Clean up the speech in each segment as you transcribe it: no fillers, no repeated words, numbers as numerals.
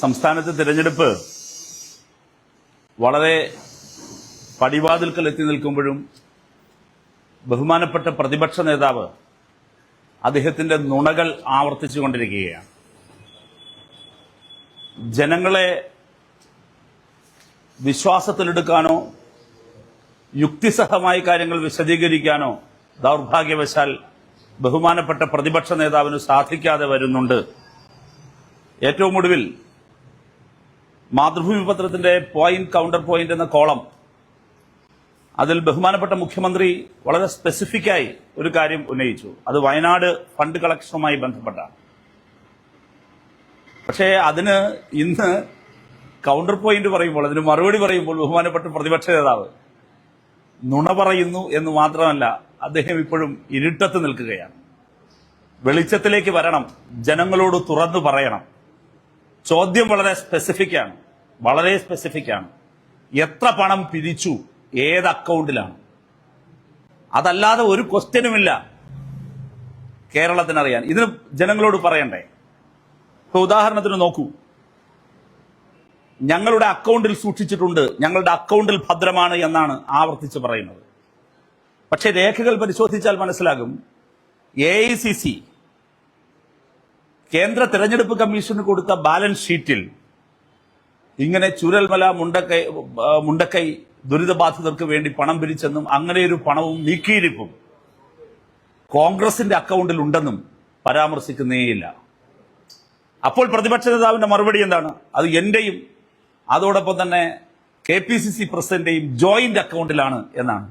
സംസ്ഥാനത്തെ തിരഞ്ഞെടുപ്പ് വളരെ പടിവാതിൽക്കൽ എത്തി നിൽക്കുമ്പോഴും ബഹുമാനപ്പെട്ട പ്രതിപക്ഷ നേതാവ് അദ്ദേഹത്തിന്റെ നുണകൾ ആവർത്തിച്ചുകൊണ്ടിരിക്കുകയാണ്. ജനങ്ങളെ വിശ്വാസത്തിലെടുക്കാനോ യുക്തിസഹമായി കാര്യങ്ങൾ വിശദീകരിക്കാനോ ദൗർഭാഗ്യവശാൽ ബഹുമാനപ്പെട്ട പ്രതിപക്ഷ നേതാവിന് സാധിക്കാതെ വരുന്നുണ്ട്. ഏറ്റവും ഒടുവിൽ മാതൃഭൂമി പത്രത്തിന്റെ പോയിന്റ് കൗണ്ടർ പോയിന്റ് എന്ന കോളം, അതിൽ ബഹുമാനപ്പെട്ട മുഖ്യമന്ത്രി വളരെ സ്പെസിഫിക്കായി ഒരു കാര്യം ഉന്നയിച്ചു. അത് വയനാട് ഫണ്ട് കളക്ഷനുമായി ബന്ധപ്പെട്ടാണ്. പക്ഷേ അതിന് ഇന്ന് കൗണ്ടർ പോയിന്റ് പറയുമ്പോൾ, അതിന് മറുപടി പറയുമ്പോൾ ബഹുമാനപ്പെട്ട പ്രതിപക്ഷ നേതാവ് നുണ പറയുന്നു എന്ന് മാത്രമല്ല, അദ്ദേഹം ഇപ്പോഴും ഇരുട്ടത്ത് നിൽക്കുകയാണ്. വെളിച്ചത്തിലേക്ക് വരണം, ജനങ്ങളോട് തുറന്നു പറയണം. ചോദ്യം വളരെ സ്പെസിഫിക്കാണ്, വളരെ സ്പെസിഫിക്കാണ്. എത്ര പണം പിരിച്ചു, ഏത് അക്കൗണ്ടിലാണ്? അതല്ലാതെ ഒരു ക്വസ്റ്റ്യനുമില്ല കേരളത്തിനറിയാൻ. ഇതിന് ജനങ്ങളോട് പറയണ്ടേ? ഇപ്പൊ ഉദാഹരണത്തിന് നോക്കൂ, ഞങ്ങളുടെ അക്കൗണ്ടിൽ സൂക്ഷിച്ചിട്ടുണ്ട്, ഞങ്ങളുടെ അക്കൗണ്ടിൽ ഭദ്രമാണ് എന്നാണ് ആവർത്തിച്ച് പറയുന്നത്. പക്ഷേ രേഖകൾ പരിശോധിച്ചാൽ മനസ്സിലാകും, AICC കേന്ദ്ര തെരഞ്ഞെടുപ്പ് കമ്മീഷന് കൊടുത്ത ബാലൻസ് ഷീറ്റിൽ ഇങ്ങനെ ചൂരൽമല മുണ്ടക്കൈ ദുരിതബാധിതർക്ക് വേണ്ടി പണം പിരിച്ചെന്നും അങ്ങനെ ഒരു പണവും നീക്കിയിരിപ്പും കോൺഗ്രസിന്റെ അക്കൗണ്ടിൽ ഉണ്ടെന്നും പരാമർശിക്കുന്നേയില്ല. അപ്പോൾ പ്രതിപക്ഷ നേതാവിന്റെ മറുപടി എന്താണ്? അത് എന്റെയും അതോടൊപ്പം തന്നെ KPCC പ്രസിഡന്റിന്റെയും ജോയിന്റ് അക്കൗണ്ടിലാണ് എന്നാണ്.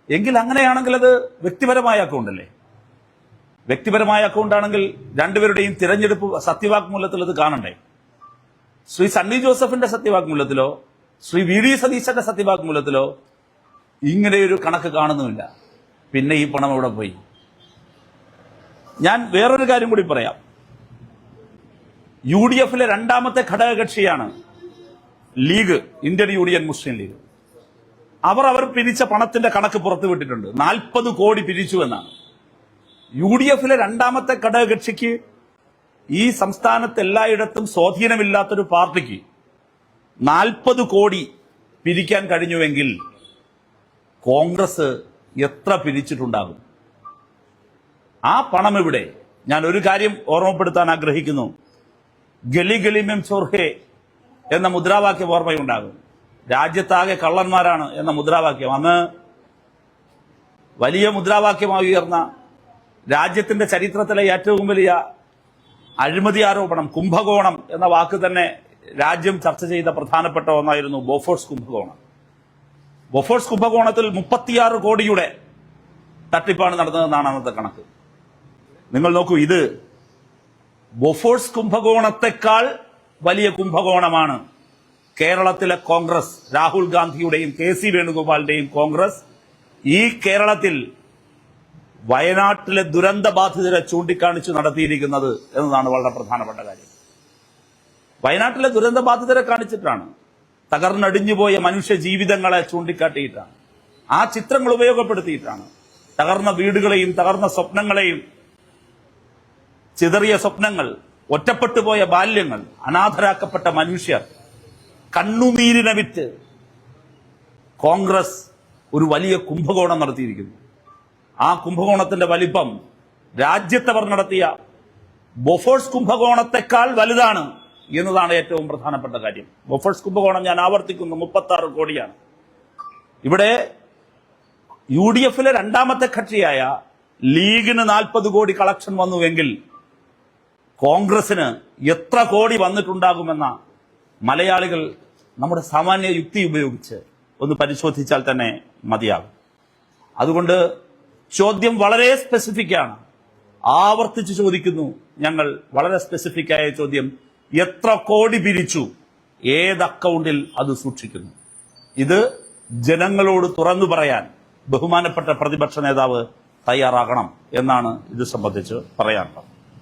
എങ്കിൽ അങ്ങനെയാണെങ്കിൽ അത് വ്യക്തിപരമായ അക്കൗണ്ട് അല്ലേ? വ്യക്തിപരമായ അക്കൗണ്ട് ആണെങ്കിൽ രണ്ടുപേരുടെയും തിരഞ്ഞെടുപ്പ് സത്യവാങ്മൂലത്തിൽ അത് കാണണ്ടേ? ശ്രീ സണ്ണി ജോസഫിന്റെ സത്യവാങ്മൂലത്തിലോ ശ്രീ VD സതീശന്റെ സത്യവാങ്മൂലത്തിലോ ഇങ്ങനെയൊരു കണക്ക് കാണുന്നുമില്ല. പിന്നെ ഈ പണം എവിടെ പോയി? ഞാൻ വേറൊരു കാര്യം കൂടി പറയാം. UDF-ലെ രണ്ടാമത്തെ ഘടകകക്ഷിയാണ് ലീഗ്, ഇന്ത്യൻ യൂണിയൻ മുസ്ലിം ലീഗ്. അവർ പിരിച്ച പണത്തിന്റെ കണക്ക് പുറത്തുവിട്ടിട്ടുണ്ട്. 40 കോടി പിരിച്ചു എന്നാണ്. UDF-ലെ രണ്ടാമത്തെ ഘടകകക്ഷിക്ക്, ഈ സംസ്ഥാനത്ത് എല്ലായിടത്തും സ്വാധീനമില്ലാത്തൊരു പാർട്ടിക്ക് 40 കോടി പിരിക്കാൻ കഴിഞ്ഞുവെങ്കിൽ കോൺഗ്രസ് എത്ര പിരിച്ചിട്ടുണ്ടാകും? ആ പണം എവിടെ? ഞാൻ ഒരു കാര്യം ഓർമ്മപ്പെടുത്താൻ ആഗ്രഹിക്കുന്നു. ഗലി ഗലി മെം ചോർഹേ എന്ന മുദ്രാവാക്യം ഓർമ്മയുണ്ടാകും. രാജ്യത്താകെ കള്ളന്മാരാണ് എന്ന മുദ്രാവാക്യം അന്ന് വലിയ മുദ്രാവാക്യമായി ഉയർന്ന, രാജ്യത്തിന്റെ ചരിത്രത്തിലെ ഏറ്റവും വലിയ അഴിമതി ആരോപണം, കുംഭകോണം എന്ന വാക്ക് തന്നെ രാജ്യം ചർച്ച ചെയ്ത പ്രധാനപ്പെട്ട ഒന്നായിരുന്നു ബോഫോഴ്സ് കുംഭകോണം. ബോഫോഴ്സ് കുംഭകോണത്തിൽ 36 കോടിയുടെ തട്ടിപ്പാണ് നടന്നതെന്നാണ് അന്നത്തെ കണക്ക്. നിങ്ങൾ നോക്കൂ, ഇത് ബോഫോഴ്സ് കുംഭകോണത്തെക്കാൾ വലിയ കുംഭകോണമാണ് കേരളത്തിലെ കോൺഗ്രസ്, രാഹുൽ ഗാന്ധിയുടെയും KC വേണുഗോപാലിന്റെയും കോൺഗ്രസ് ഈ കേരളത്തിൽ വയനാട്ടിലെ ദുരന്തബാധിതരെ ചൂണ്ടിക്കാണിച്ചു നടത്തിയിരിക്കുന്നത് എന്നതാണ് വളരെ പ്രധാനപ്പെട്ട കാര്യം. വയനാട്ടിലെ ദുരന്തബാധിതരെ കാണിച്ചിട്ടാണ്, തകർന്നടിഞ്ഞുപോയ മനുഷ്യ ജീവിതങ്ങളെ ചൂണ്ടിക്കാട്ടിയിട്ടാണ്, ആ ചിത്രങ്ങൾ ഉപയോഗപ്പെടുത്തിയിട്ടാണ്, തകർന്ന വീടുകളെയും തകർന്ന സ്വപ്നങ്ങളെയും, ചിതറിയ സ്വപ്നങ്ങൾ, ഒറ്റപ്പെട്ടുപോയ ബാല്യങ്ങൾ, അനാഥരാക്കപ്പെട്ട മനുഷ്യർ, കണ്ണുനീരിനെ വിറ്റ് കോൺഗ്രസ് ഒരു വലിയ കുംഭകോണം നടത്തിയിരിക്കുന്നു. ആ കുംഭകോണത്തിന്റെ വലിപ്പം രാജ്യത്തവർ നടത്തിയ ബോഫോഴ്സ് കുംഭകോണത്തെക്കാൾ വലുതാണ് എന്നതാണ് ഏറ്റവും പ്രധാനപ്പെട്ട കാര്യം. ബോഫോഴ്സ് കുംഭകോണം, ഞാൻ ആവർത്തിക്കുന്നു, 36 കോടിയാണ്. ഇവിടെ UDF-ലെ രണ്ടാമത്തെ കക്ഷിയായ ലീഗിന് 40 കോടി കളക്ഷൻ വന്നുവെങ്കിൽ കോൺഗ്രസിന് എത്ര കോടി വന്നിട്ടുണ്ടാകുമെന്ന മലയാളികൾ നമ്മുടെ സാമാന്യ യുക്തി ഉപയോഗിച്ച് ഒന്ന് പരിശോധിച്ചാൽ തന്നെ മതിയാകും. അതുകൊണ്ട് ചോദ്യം വളരെ സ്പെസിഫിക്കാണ്. ആവർത്തിച്ച് ചോദിക്കുന്നു ഞങ്ങൾ, വളരെ സ്പെസിഫിക്കായ ചോദ്യം: എത്ര കോടി പിരിച്ചു, ഏത് അക്കൗണ്ടിൽ അത് സൂക്ഷിക്കുന്നു? ഇത് ജനങ്ങളോട് തുറന്നു പറയാൻ ബഹുമാനപ്പെട്ട പ്രതിപക്ഷ നേതാവ് തയ്യാറാകണം എന്നാണ് ഇത് സംബന്ധിച്ച് പറയാനുള്ളത്.